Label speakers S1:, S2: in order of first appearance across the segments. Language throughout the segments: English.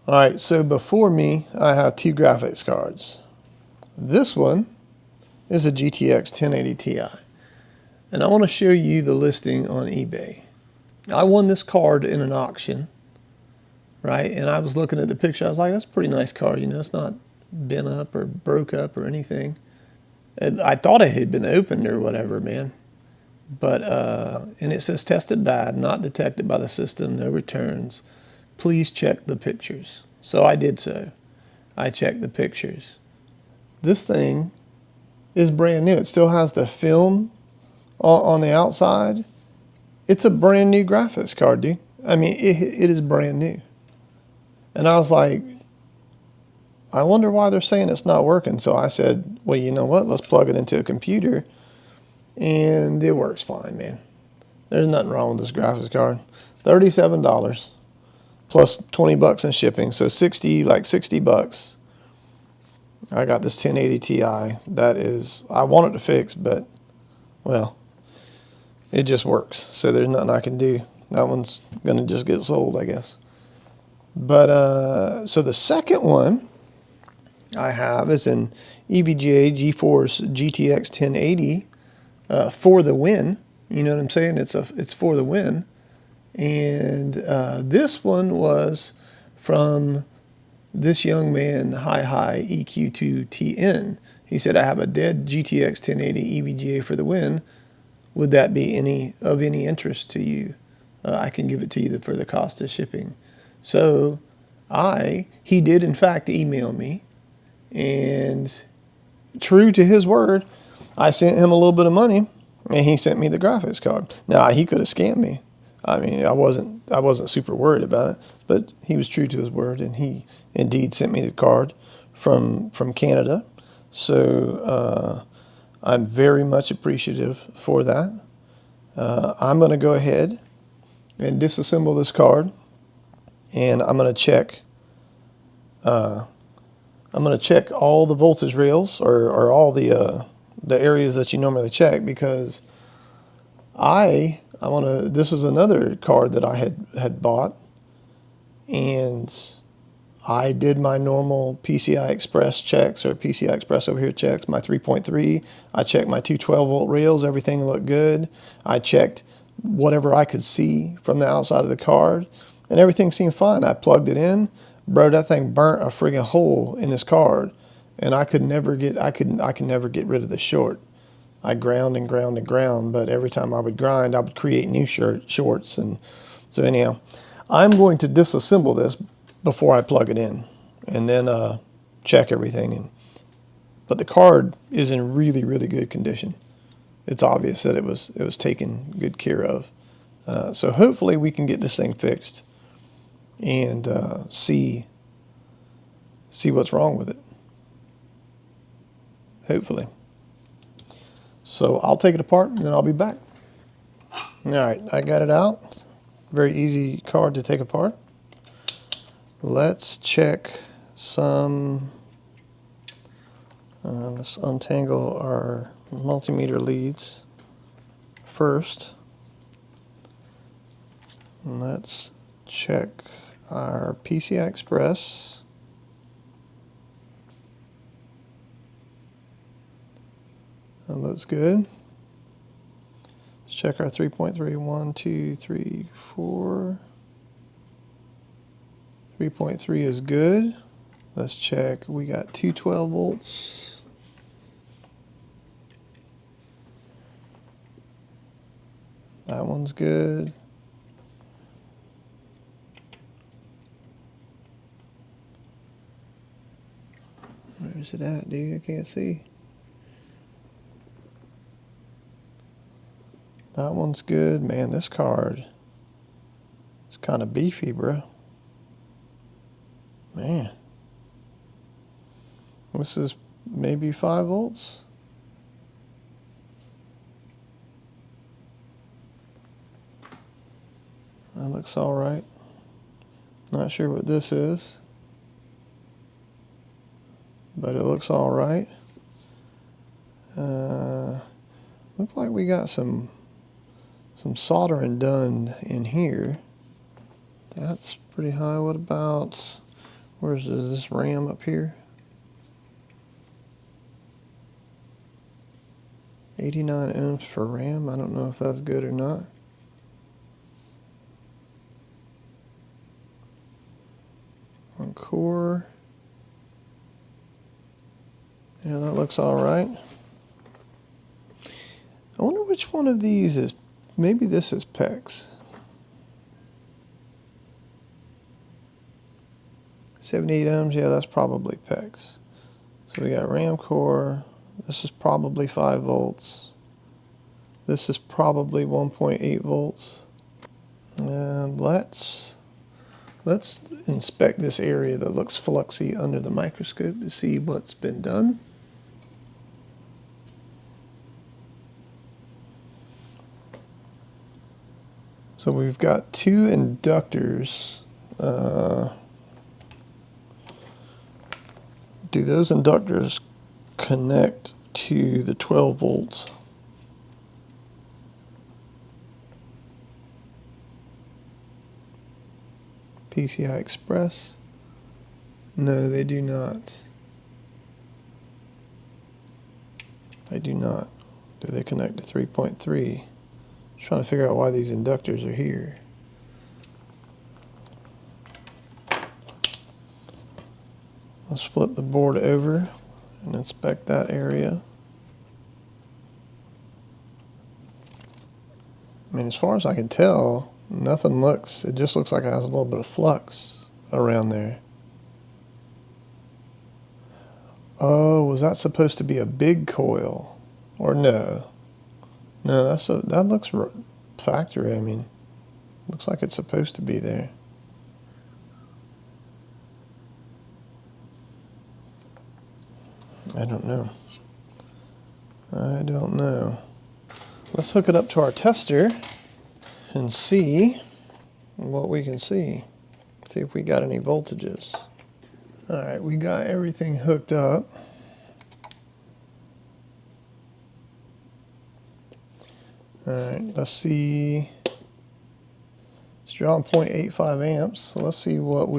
S1: All right, so before me, I have two graphics cards. This one is a GTX 1080 Ti, and I want to show you the listing on eBay. I won this card in an auction, right? And I was looking at the picture. I was like, that's a pretty nice card. You know, it's not bent up or broke up or anything. And I thought it had been opened or whatever, man. But, and it says tested bad, not detected by the system, no returns. Please check the pictures. So I did so. I checked the pictures. This thing is brand new. It still has the film on the outside. It's a brand new graphics card, dude. I mean, it is brand new. And I was like, I wonder why they're saying it's not working. So I said, well, you know what? Let's plug it into a computer. And it works fine, man. There's nothing wrong with this graphics card. $37 plus 20 bucks in shipping. So 60 bucks. I got this 1080 Ti. That is, I wanted to fix, but, well, it just works. So there's nothing I can do. That one's going to just get sold, I guess. But, so the second one I have is an EVGA GeForce GTX 1080 for the win. You know what I'm saying? It's for the win. And this one was from this young man, Hi EQ2TN. He said, I have a dead GTX 1080 EVGA for the win. Would that be of any interest to you? I can give it to you for the cost of shipping. So he did in fact email me, and true to his word, I sent him a little bit of money, and he sent me the graphics card. Now, he could have scammed me. I mean, I wasn't super worried about it, but he was true to his word, and he indeed sent me the card from Canada. So I'm very much appreciative for that. I'm going to go ahead and disassemble this card, and I'm going to check. I'm going to check all the voltage rails or all the areas that you normally check, because I want to. This is another card that I had bought, and I did my normal PCI Express checks, or PCI Express over here checks, my 3.3. I checked my 212 volt rails. Everything looked good. I checked whatever I could see from the outside of the card, and everything seemed fine. I plugged it in. Bro, that thing burnt a friggin' hole in this card, and I could never get rid of the short. I ground and ground and ground, but every time I would grind, I would create new shorts. And so anyhow, I'm going to disassemble this before I plug it in, and then check everything. But the card is in really, really good condition. It's obvious that it was taken good care of. So hopefully we can get this thing fixed and see what's wrong with it. Hopefully. So I'll take it apart and then I'll be back. All right, I got it out. Very easy card to take apart. Let's check some. Let's untangle our multimeter leads first. And let's check our PCI Express. That looks good. Let's check our 3.3. 1, 2, 3, 4. 3.3 is good. Let's check. We got 212 volts. That one's good. Where's it at, dude? I can't see. That one's good. Man, this card is kind of beefy, bro. Man. This is maybe 5 volts. That looks all right. Not sure what this is, but it looks all right. Looks like we got some soldering done in here. That's pretty high. What about Where's this RAM up here? 89 ohms for RAM. I don't know if that's good or not. On core. Yeah, that looks all right. I wonder which one of these is, maybe this is PEX. 78 ohms, yeah, that's probably PEX. So we got RAM core. This is probably 5 volts. This is probably 1.8 volts. And let's inspect this area that looks fluxy under the microscope to see what's been done. So we've got 2 inductors. Do those inductors connect to the 12 volts? PCI Express? No, they do not. They do not. Do they connect to 3.3? Trying to figure out why these inductors are here. Let's flip the board over and inspect that area. I mean, as far as I can tell, nothing looks, it just looks like it has a little bit of flux around there. Oh, was that supposed to be a big coil? Or no? No, that looks factory. I mean, looks like it's supposed to be there. I don't know. I don't know. Let's hook it up to our tester and see what we can see. See if we got any voltages. All right, we got everything hooked up. All right, let's see. It's drawing 0.85 amps. So let's see what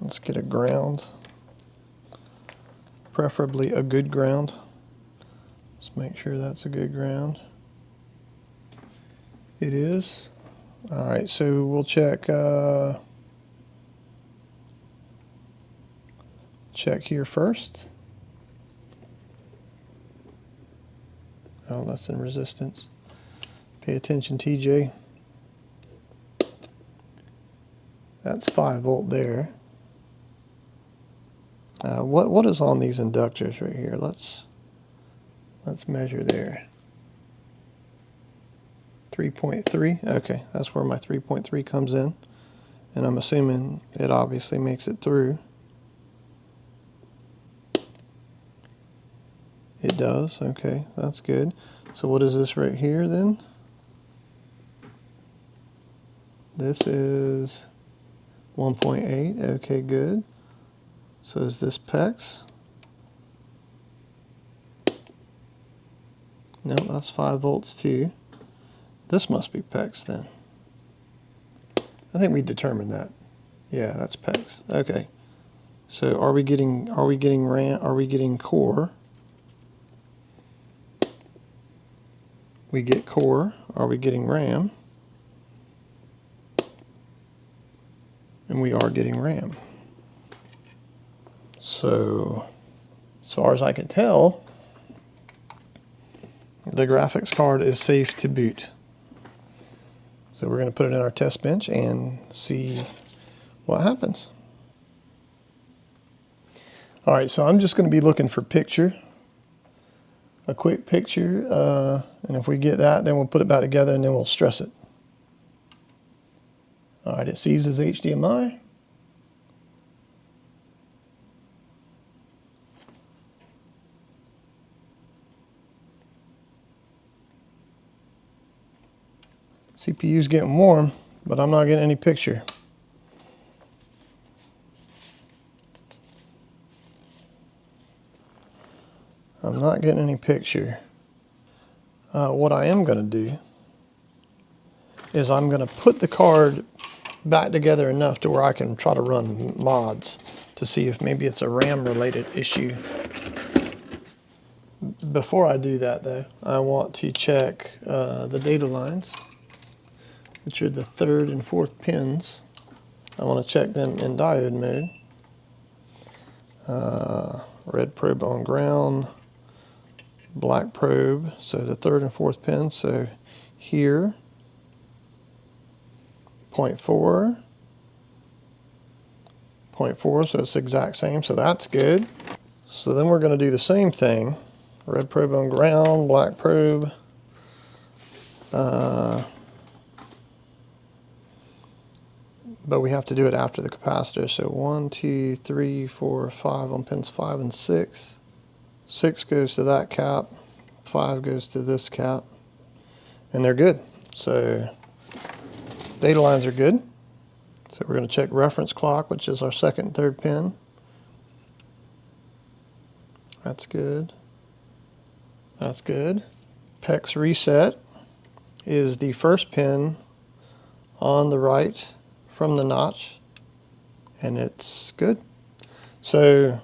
S1: let's get a ground. Preferably a good ground. Let's make sure that's a good ground. It is. All right, so we'll check here first. Oh, that's in resistance. Pay attention, TJ. That's 5 volt there. What is on these inductors right here? Let's measure there. 3.3. Okay, that's where my 3.3 comes in, and I'm assuming it obviously makes it through. It does. Okay, that's good. So what is this right here then? This is 1.8. Okay, good. So is this PEX? No, that's 5 volts too. This must be PEX then. I think we determined that. Yeah, that's PEX. Okay. So are we getting RAM? Are we getting core? We get core. Are we getting RAM? And we are getting RAM. So, as far as I can tell, the graphics card is safe to boot. So we're going to put it in our test bench and see what happens. All right, so I'm just going to be looking for a quick picture, and if we get that, then we'll put it back together and then we'll stress it. All right, it sees as HDMI. CPU's getting warm, but I'm not getting any picture. I'm not getting any picture. What I am going to do is I'm going to put the card back together enough to where I can try to run mods to see if maybe it's a RAM related issue. Before I do that though, I want to check the data lines, which are the 3rd and 4th pins. I want to check them in diode mode. Red probe on ground, black probe, so the 3rd and 4th pins. So here, 0.4, 0.4, so it's the exact same, so that's good. So then we're going to do the same thing. Red probe on ground, black probe. But we have to do it after the capacitor. So 1, 2, 3, 4, 5 on pins 5 and 6. 6 goes to that cap, 5 goes to this cap, and they're good. So data lines are good. So we're going to check reference clock, which is our 2nd and 3rd pin. That's good. That's good. PEX reset is the 1st pin on the right from the notch, and it's good. So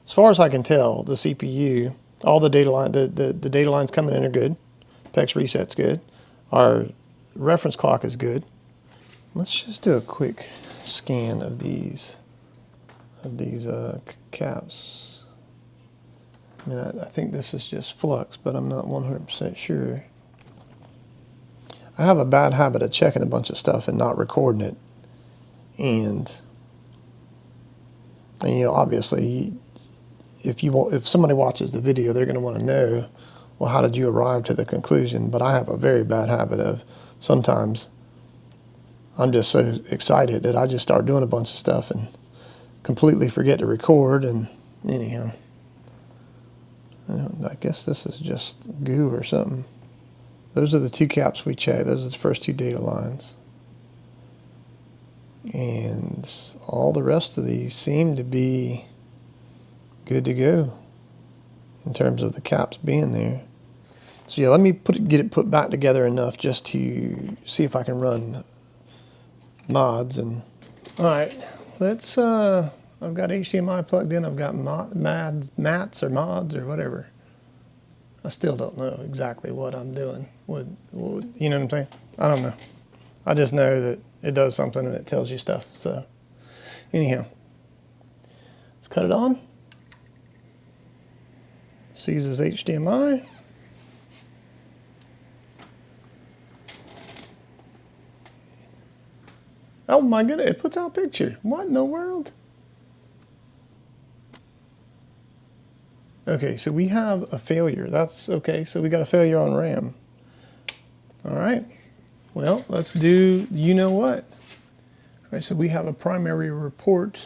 S1: as far as I can tell, the CPU, all the data line, the data lines coming in are good. PEX reset's good. Our reference clock is good. Let's just do a quick scan of these caps. I mean, I think this is just flux, but I'm not 100% sure. I have a bad habit of checking a bunch of stuff and not recording it. And you know, obviously, if somebody watches the video, they're going to want to know, well, how did you arrive to the conclusion? But I have a very bad habit of sometimes I'm just so excited that I just start doing a bunch of stuff and completely forget to record. And anyhow, I guess this is just goo or something. Those are the 2 caps we checked. Those are the first 2 data lines. And all the rest of these seem to be good to go in terms of the caps being there. So yeah, let me get it put back together enough just to see if I can run mods. And all right, let's I've got HDMI plugged in. I've got mats or mods or whatever. I still don't know exactly what I'm doing with, you know what I'm saying? I don't know. I just know that it does something and it tells you stuff. So anyhow, let's cut it on. Seizes HDMI. Oh my goodness, it puts out a picture. What in the world? Okay, so we have a failure. That's okay, so we got a failure on RAM. All right, well, let's do you know what. All right, so we have a primary report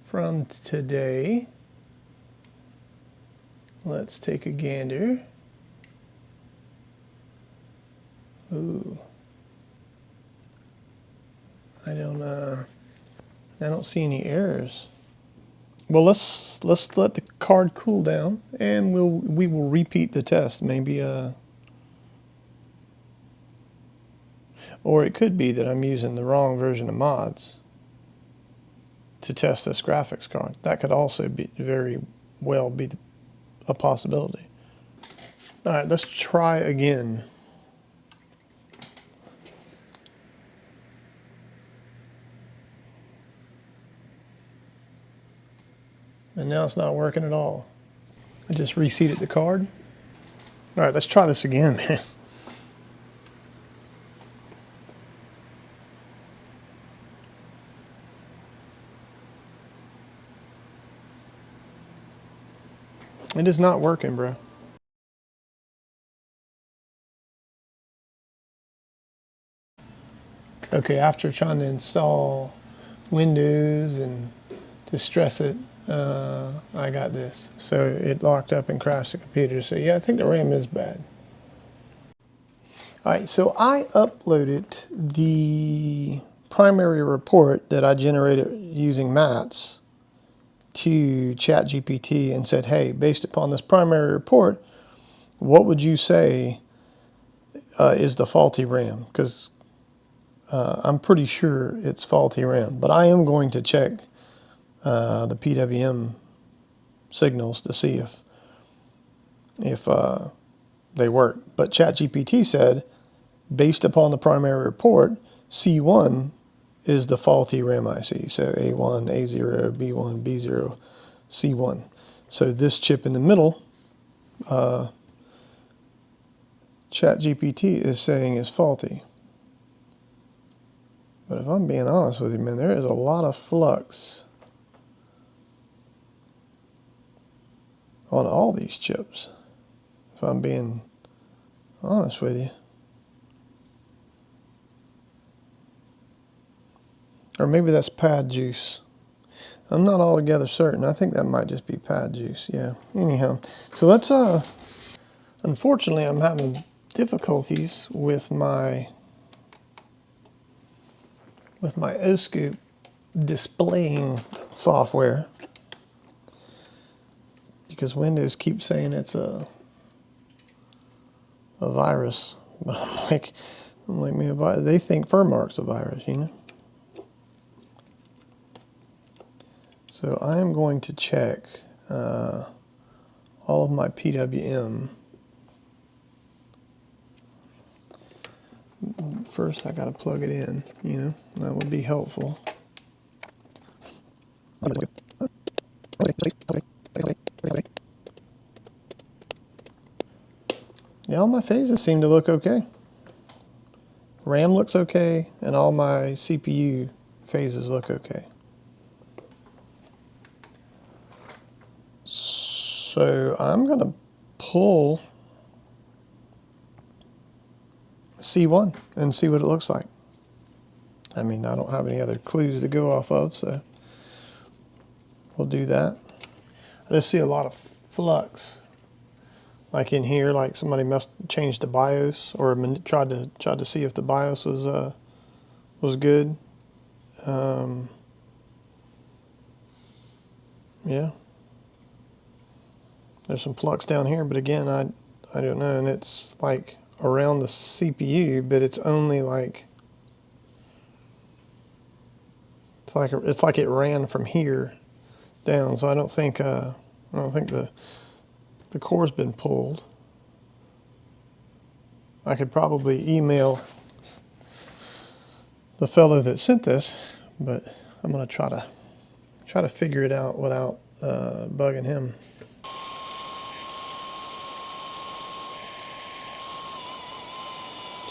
S1: from today. Let's take a gander. Ooh. I don't see any errors. Well, let's let the card cool down, and we will repeat the test. Maybe or it could be that I'm using the wrong version of mods to test this graphics card. That could also be very well be a possibility. All right, let's try again. And now it's not working at all. I just reseated the card. All right, let's try this again, man. It is not working, bro. Okay, after trying to install Windows and to stress it, I got this. So it locked up and crashed the computer. So yeah, I think the RAM is bad. All right, so I uploaded the primary report that I generated using MATS to ChatGPT and said, hey, based upon this primary report, what would you say is the faulty RAM, because I'm pretty sure it's faulty RAM. But I am going to check the PWM signals to see if they work. But ChatGPT said, based upon the primary report, C1 is the faulty RAM IC. So A1, A0, B1, B0, C1. So this chip in the middle, ChatGPT is saying is faulty. But if I'm being honest with you, man, there is a lot of flux on all these chips, if I'm being honest with you. Or maybe that's pad juice. I'm not altogether certain. I think that might just be pad juice. Yeah. Anyhow, so let's unfortunately I'm having difficulties with my O-Scoop displaying software because Windows keeps saying it's a virus. But I'm like, man, they think Furmark's a virus, you know? So I am going to check all of my PWM. First, I got to plug it in, you know? That would be helpful. Yeah, all my phases seem to look okay. RAM looks okay, and all my CPU phases look okay. So I'm going to pull C1 and see what it looks like. I mean, I don't have any other clues to go off of, so we'll do that. I just see a lot of flux. Like in here, like somebody must change the BIOS or tried to see if the BIOS was good. Yeah. There's some flux down here, but again, I don't know, and it's like around the CPU, but it's only like it's like it ran from here down. So I don't think the core's been pulled. I could probably email the fellow that sent this, but I'm gonna try to figure it out without bugging him.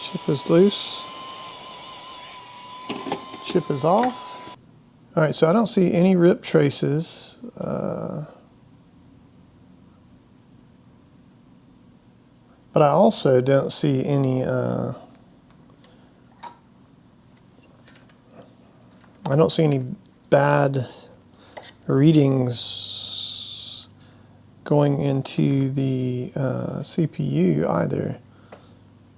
S1: Chip is loose. Chip is off. All right, so I don't see any rip traces. But I also don't see any, I don't see any bad readings going into the CPU either.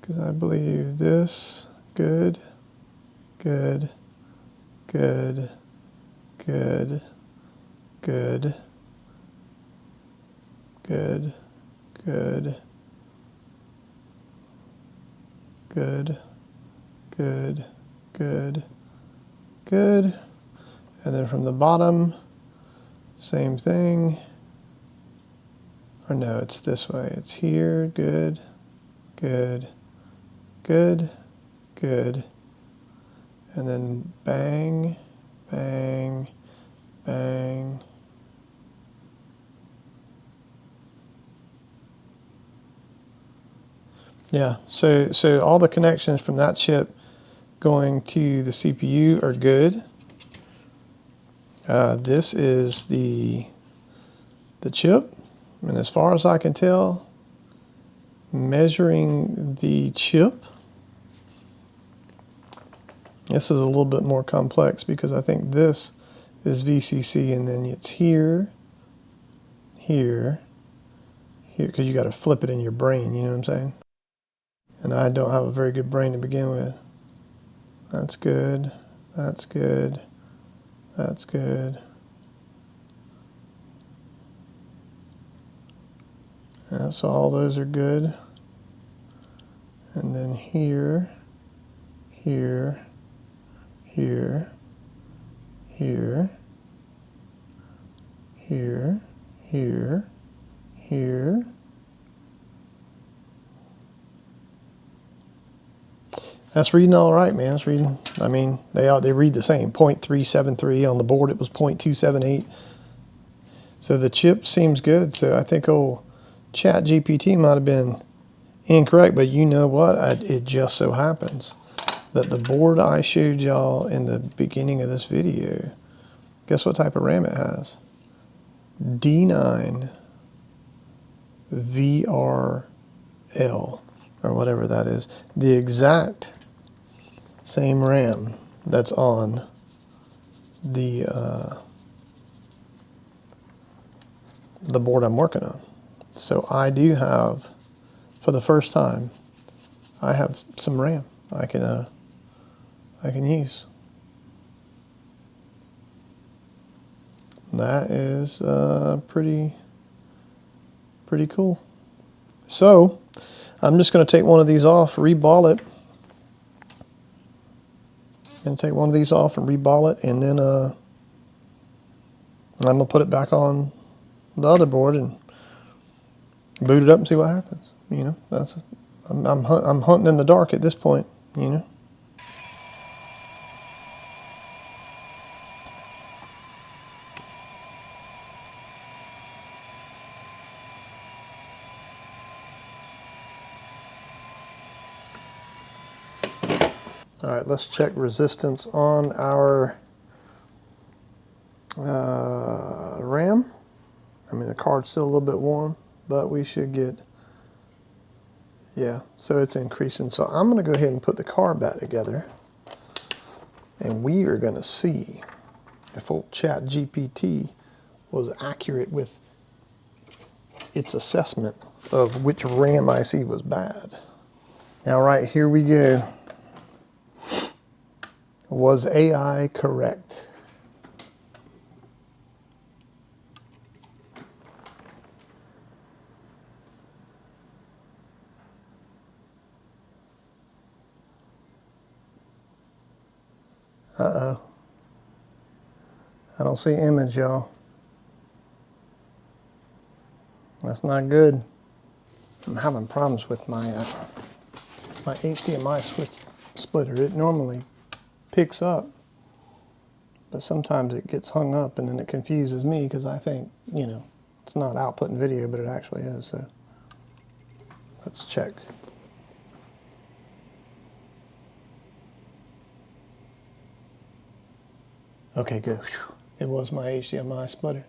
S1: Because I believe this, good, good, good, good, good, good, good, good, good, good, good. And then from the bottom, same thing. Or no, it's this way. It's here, good, good, good, good. And then bang, bang, bang. Yeah, so all the connections from that chip going to the CPU are good. This is the chip, and as far as I can tell, measuring the chip, this is a little bit more complex because I think this is VCC, and then it's here, here, here, because you got to flip it in your brain, you know what I'm saying? And I don't have a very good brain to begin with. That's good, that's good, that's good. Yeah, so all those are good. and then here, here, here, here, here, here, here. That's reading all right, man. It's reading. I mean, they read the same. 0.373 on the board. It was 0.278. So the chip seems good. So I think old ChatGPT might have been incorrect, but you know what? It just so happens that the board I showed y'all in the beginning of this video, guess what type of RAM it has? D9 VRL, or whatever that is. The exact same RAM that's on the board I'm working on. So I do have, for the first time, I have some RAM I can use. That is pretty cool. So I'm just going to take one of these off, reball it. Going to take one of these off and reball it, and then I'm going to put it back on the other board and boot it up and see what happens. You know, that's I'm hunting in the dark at this point. You know. All right, let's check resistance on our RAM. I mean, the card's still a little bit warm, but we should get, yeah, so it's increasing. So I'm going to go ahead and put the card back together, and we are going to see if old ChatGPT was accurate with its assessment of which RAM IC was bad. All right, here we go. Was AI correct? Uh-oh. I don't see image, y'all. That's not good. I'm having problems with my HDMI switch splitter. It normally picks up, but sometimes it gets hung up, and then it confuses me because I think, you know, it's not outputting video, but it actually is. So let's check. Okay, good. It was my HDMI splitter.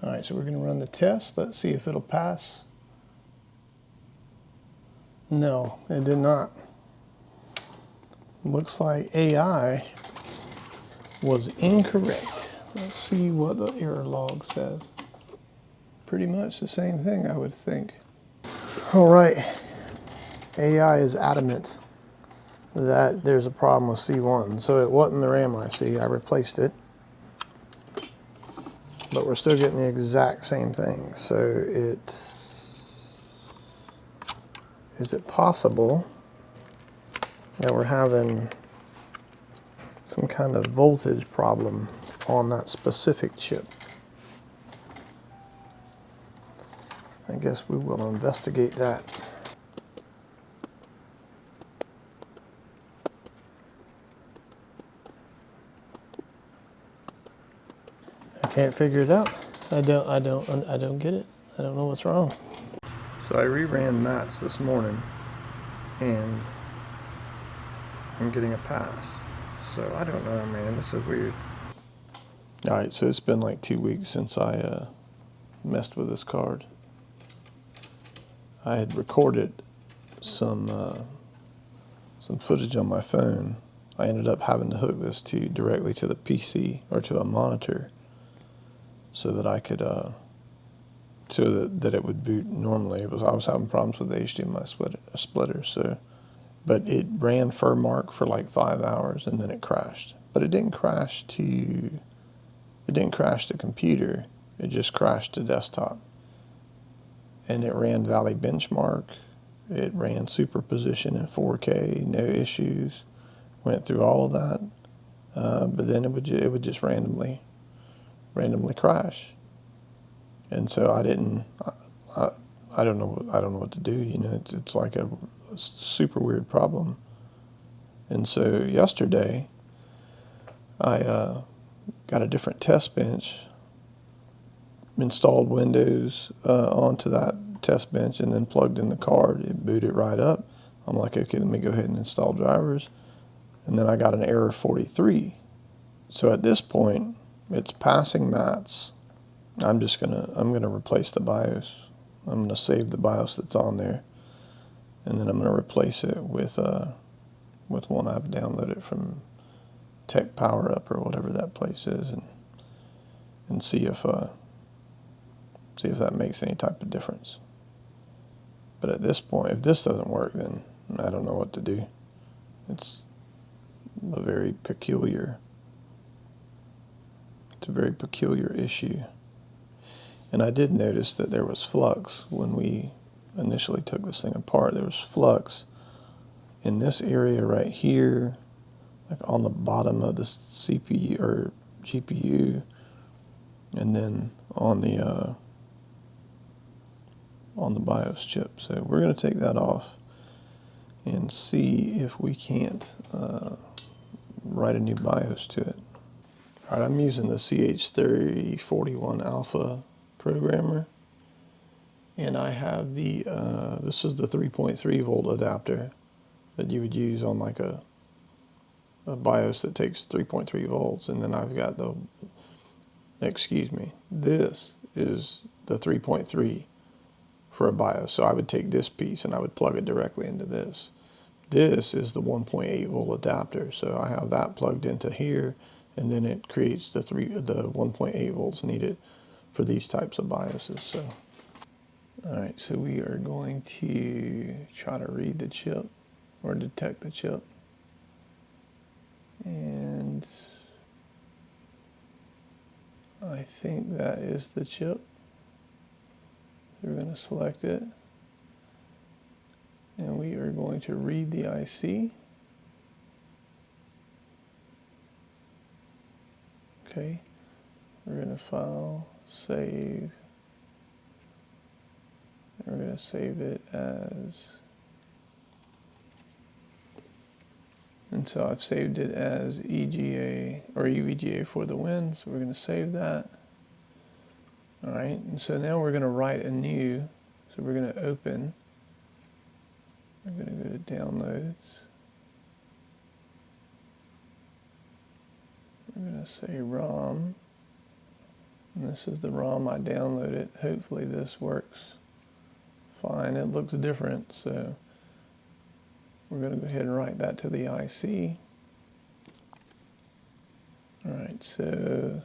S1: All right, so we're going to run the test. Let's see if it'll pass. No, it did not. Looks like AI was incorrect. Let's see what the error log says. Pretty much the same thing, I would think. All right, AI is adamant that there's a problem with C1. So it wasn't the RAM IC, I replaced it. But we're still getting the exact same thing. So is it possible that we're having some kind of voltage problem on that specific chip? I guess we will investigate that. I can't figure it out. I don't get it. I don't know what's wrong. So I reran mats this morning, and I'm getting a pass. So I don't know, man. This is weird. All right, so it's been like 2 weeks since I messed with this card. I had recorded some footage on my phone. I ended up having to hook this directly to the PC or to a monitor, so that I could so that it would boot normally. I was having problems with the HDMI splitter. So, but it ran Furmark for like 5 hours and then it crashed. But it didn't crash the computer. It just crashed the desktop. and it ran Valley Benchmark. It ran superposition in 4K, no issues. Went through all of that, but then it would just randomly crash. And so I don't know what to do. You know, it's like a super weird problem. And so yesterday I got a different test bench, installed Windows onto that test bench, and then plugged in the card. It booted right up. I'm like, okay, let me go ahead and install drivers. And then I got an error 43. So at this point, it's passing mats. I'm gonna replace the BIOS. I'm gonna save the BIOS that's on there, and then I'm gonna replace it with one I've downloaded from Tech Power Up or whatever that place is, and see if that makes any type of difference. But at this point, if this doesn't work, then I don't know what to do. It's a very peculiar issue. And I did notice that there was flux when we initially took this thing apart. There was flux in this area right here, like on the bottom of the CPU or GPU, and then on the BIOS chip. So we're going to take that off and see if we can't write a new BIOS to it. All right, I'm using the CH341 Alpha programmer, and I have this is the 3.3 volt adapter that you would use on like a BIOS that takes 3.3 volts, and then I've got this is the 3.3 for a BIOS. So I would take this piece and I would plug it directly into this. This is the 1.8 volt adapter, so I have that plugged into here, and then it creates the 1.8 volts needed for these types of BIOSes. So, all right, so we are going to try to read the chip or detect the chip, and I think that is the chip. We're going to select it, and we are going to read the IC. Okay, we're going to file, save, and we're going to save it as, and so I've saved it as EGA or UVGA for the win, so we're going to save that. All right, and so now we're going to write a new, so we're going to open, we're going to go to downloads, we're going to say ROM, and this is the ROM I downloaded. Hopefully this works fine. It looks different, so we're going to go ahead and write that to the IC. All right, so,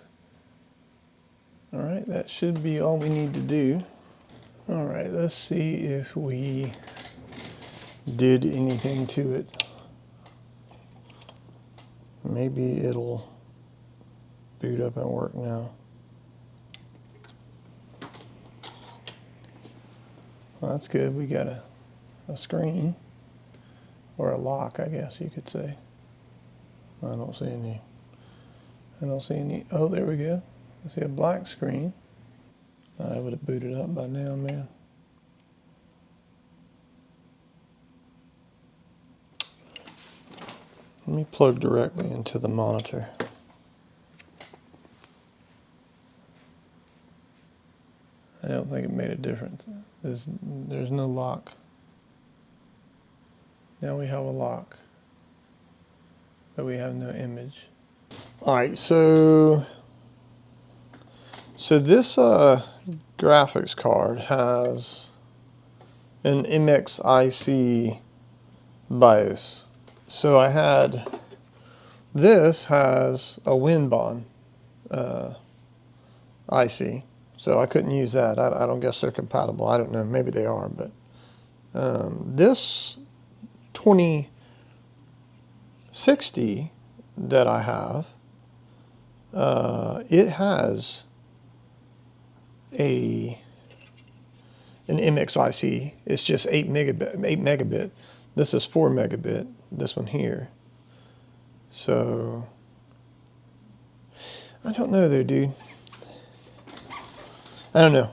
S1: all right, that should be all we need to do. All right, let's see if we did anything to it. Maybe it'll boot up and work now. Well, that's good. We got a screen, or a lock, I guess you could say. I don't see any. Oh, there we go. I see a black screen. I would have booted up by now, man. Let me plug directly into the monitor. I don't think it made a difference. There's no lock. Now we have a lock, but we have no image. All right, so this graphics card has an MXIC BIOS. So this has a WinBond IC, so I couldn't use that. I don't guess they're compatible. I don't know, maybe they are, but this 2060 that I have, it has a an MXIC. It's just 8 megabit. This is 4 megabit. This one here. So I don't know though, dude. I don't know.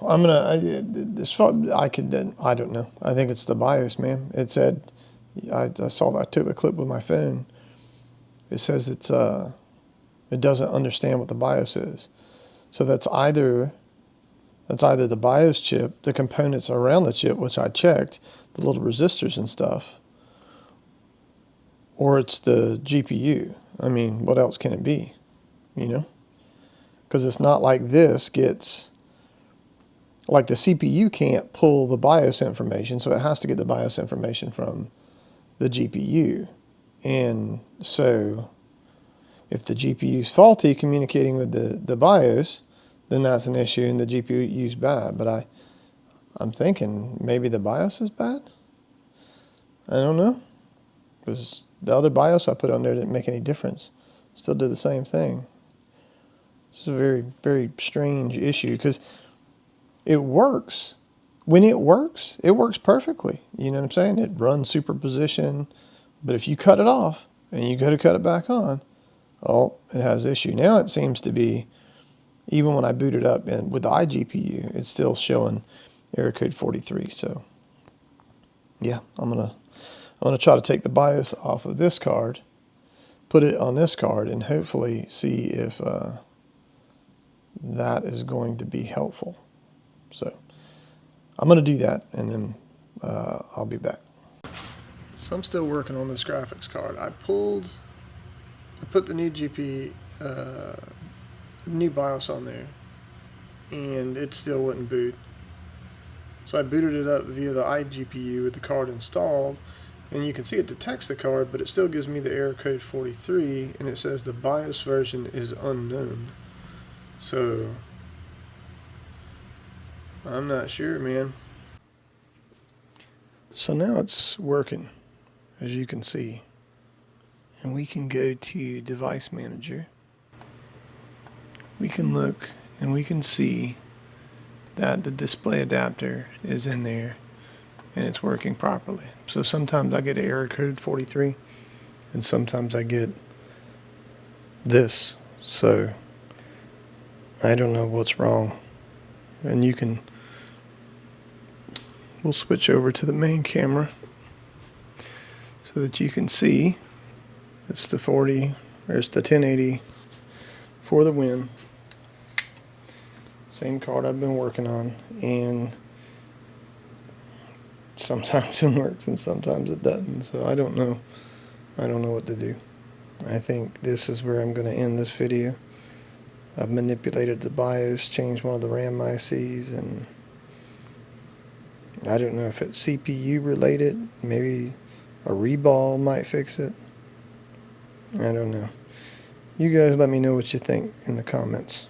S1: As far I could then, I don't know. I think it's the BIOS, man. It said, I saw that. I took the clip with my phone. It says it doesn't understand what the BIOS is. So that's either the BIOS chip, the components around the chip, which I checked, the little resistors and stuff, or it's the GPU. I mean, what else can it be? You know? Because it's not like this gets, like the CPU can't pull the BIOS information, so it has to get the BIOS information from the GPU. And so if the GPU is faulty communicating with the BIOS, then that's an issue and the GPU is bad. But I'm thinking maybe the BIOS is bad? I don't know. Because the other BIOS I put on there didn't make any difference. Still did the same thing. It's a very, very strange issue because it works. When it works perfectly. You know what I'm saying? It runs superposition. But if you cut it off and you go to cut it back on, oh, it has issue. Now it seems to be, even when I boot it up and with the iGPU, it's still showing error code 43. So yeah, I'm gonna try to take the BIOS off of this card, put it on this card, and hopefully see if that is going to be helpful. So I'm gonna do that, and then I'll be back. So I'm still working on this graphics card. I put the new new BIOS on there, and it still wouldn't boot. So I booted it up via the iGPU with the card installed, and you can see it detects the card, but it still gives me the error code 43, and it says the BIOS version is unknown. So I'm not sure, man. So now it's working, as you can see. And we can go to Device Manager. We can look and we can see that the display adapter is in there and it's working properly. So sometimes I get an error code 43 and sometimes I get this. So I don't know what's wrong. And we'll switch over to the main camera so that you can see it's the 1080 for the win. Same card I've been working on, and sometimes it works and sometimes it doesn't. So I don't know what to do. I think this is where I'm going to end this video. I've manipulated the BIOS, changed one of the RAM ICs, and I don't know if it's CPU related. Maybe a reball might fix it. I don't know. You guys let me know what you think in the comments.